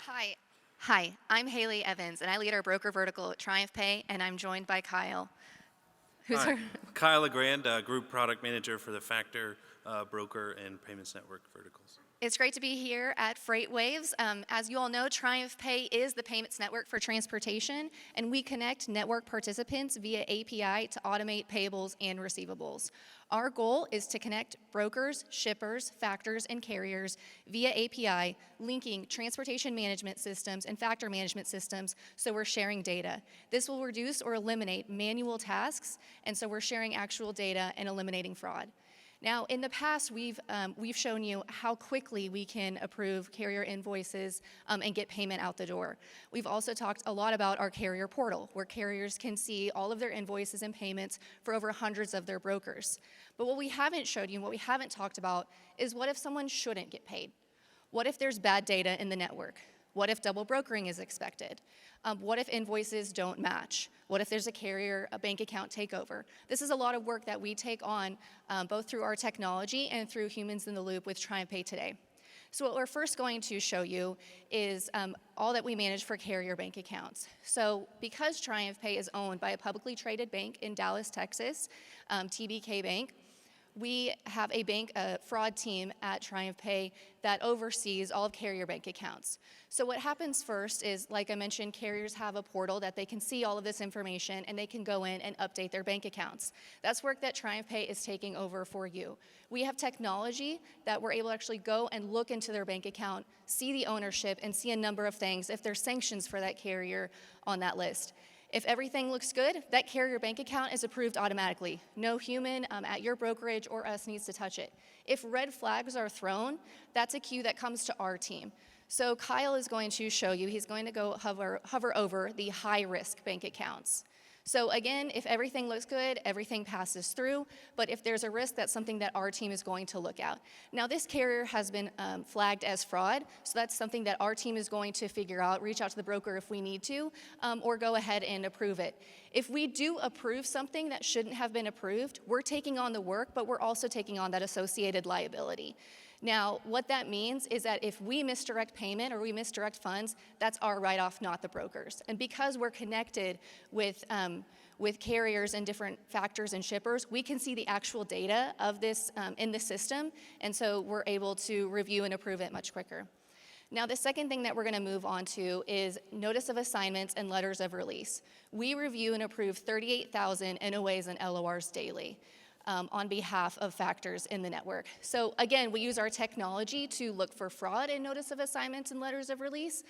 Hi. Hi, I'm Haley Evans, and I lead our broker vertical at TriumphPay, and I'm joined by Kyle, who's Hi, our... Kyle LeGrand, Group Product Manager for the Factor Broker and Payments Network verticals. It's great to be here at FreightWaves. As you all know, TriumphPay is the payments network for transportation, and we connect network participants via API to automate payables and receivables. Our goal is to connect brokers, shippers, factors, and carriers via API, linking transportation management systems and factor management systems so we're sharing data. This will reduce or eliminate manual tasks, and so we're sharing actual data and eliminating fraud. Now, in the past, we've shown you how quickly we can approve carrier invoices and get payment out the door. We've also talked a lot about our carrier portal, where carriers can see all of their invoices and payments for over hundreds of their brokers. But what we haven't showed you and what we haven't talked about is what if someone shouldn't get paid? What if there's bad data in the network? What if double brokering is expected? What if invoices don't match? What if there's a bank account takeover? This is a lot of work that we take on both through our technology and through humans in the loop with TriumphPay today. So what we're first going to show you is all that we manage for carrier bank accounts. So because TriumphPay is owned by a publicly traded bank in Dallas, Texas, TBK Bank, we have a fraud team at TriumphPay that oversees all of carrier bank accounts. So what happens first is, like I mentioned, carriers have a portal that they can see all of this information and they can go in and update their bank accounts. That's work that TriumphPay is taking over for you. We have technology that we're able to actually go and look into their bank account, see the ownership, and see a number of things if there's sanctions for that carrier on that list. If everything looks good, that carrier bank account is approved automatically. No human at your brokerage or us needs to touch it. If red flags are thrown, that's a cue that comes to our team. So Kyle is going to show you, he's going to go hover over the high-risk bank accounts. So again, if everything looks good, everything passes through, but if there's a risk, that's something that our team is going to look at. Now, this carrier has been flagged as fraud, so that's something that our team is going to figure out, reach out to the broker if we need to, or go ahead and approve it. If we do approve something that shouldn't have been approved, we're taking on the work, but we're also taking on that associated liability. Now, what that means is that if we misdirect payment or we misdirect funds, that's our write-off, not the broker's. And because we're connected with carriers and different factors and shippers, we can see the actual data of this in the system, and so we're able to review and approve it much quicker. Now, the second thing that we're going to move on to is notice of assignments and letters of release. We review and approve 38,000 NOAs and LORs daily. On behalf of factors in the network. So again, we use our technology to look for fraud in notice of assignments and letters of release.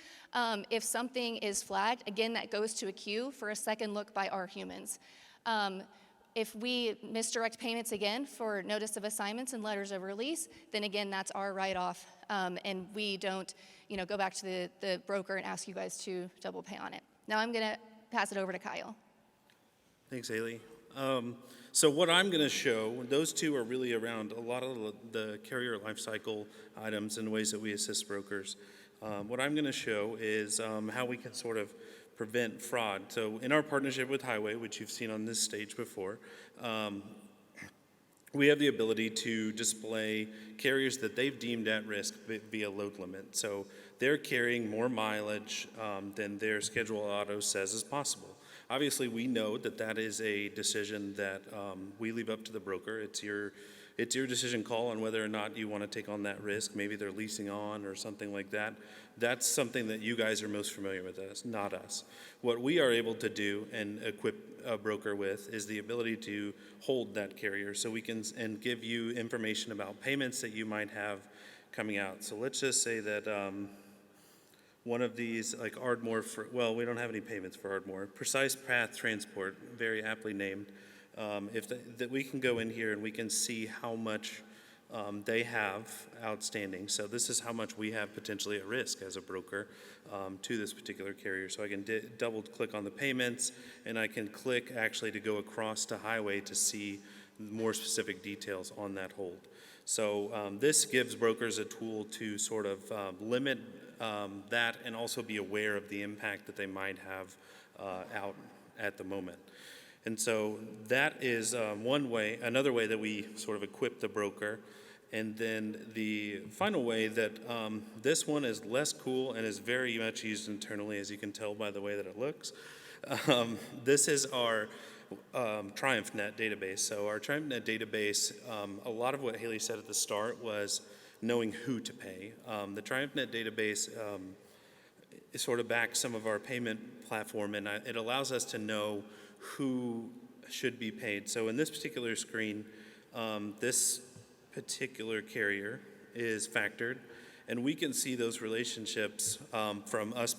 If something is flagged, again, that goes to a queue for a second look by our humans. If we misdirect payments again for notice of assignments and letters of release, then again, that's our write-off, and we don't go back to the broker and ask you guys to double pay on it. Now I'm gonna pass it over to Kyle. Thanks, Haley. So what I'm going to show, those two are really around a lot of the carrier lifecycle items and ways that we assist brokers. What I'm going to show is how we can sort of prevent fraud. So in our partnership with Highway, which you've seen on this stage before, we have the ability to display carriers that they've deemed at risk via load limit. So they're carrying more mileage than their schedule auto says is possible. Obviously, we know that that is a decision that we leave up to the broker. It's your decision call on whether or not you want to take on that risk. Maybe they're leasing on or something like that. That's something that you guys are most familiar with, not us. What we are able to do and equip a broker with is the ability to hold that carrier so we can and give you information about payments that you might have coming out. So let's just say that one of these, like Ardmore, we don't have any payments for Ardmore. Precise Path Transport, very aptly named. That we can go in here and we can see how much they have outstanding. So this is how much we have potentially at risk as a broker to this particular carrier. So I can double click on the payments, and I can click actually to go across to Highway to see more specific details on that hold. So this gives brokers a tool to sort of limit that and also be aware of the impact that they might have out at the moment. And so that is one way. Another way that we sort of equip the broker And then the final way that this one is less cool and is very much used internally, as you can tell by the way that it looks. This is our TriumphNet database. So our TriumphNet database, a lot of what Haley said at the start was knowing who to pay. The TriumphNet database it sort of backs some of our payment platform, and it allows us to know who should be paid. So in this particular screen, this particular carrier is factored, and we can see those relationships from us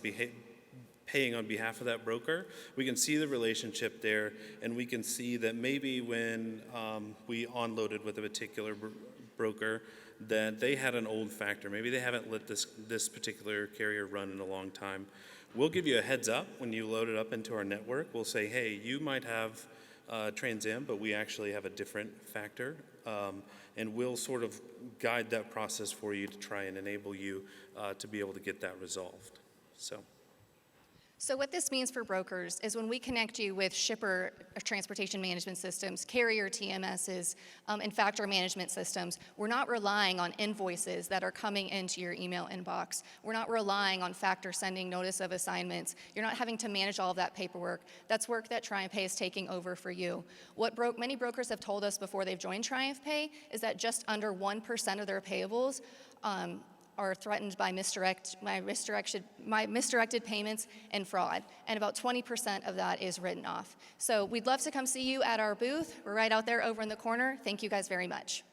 paying on behalf of that broker. We can see the relationship there, and we can see that maybe when we onloaded with a particular broker, that they had an old factor. Maybe they haven't let this particular carrier run in a long time. We'll give you a heads up when you load it up into our network. We'll say, hey, you might have Trans Am, but we actually have a different factor. And we'll sort of guide that process for you to try and enable you to be able to get that resolved. So what this means for brokers is when we connect you with shipper transportation management systems, carrier TMSs, and factor management systems, we're not relying on invoices that are coming into your email inbox. We're not relying on factor sending notice of assignments. You're not having to manage all of that paperwork. That's work that TriumphPay is taking over for you. What many brokers have told us before they've joined TriumphPay is that just under 1% of their payables are threatened by misdirected payments and fraud, and about 20% of that is written off. So we'd love to come see you at our booth. We're right out there over in the corner. Thank you guys very much.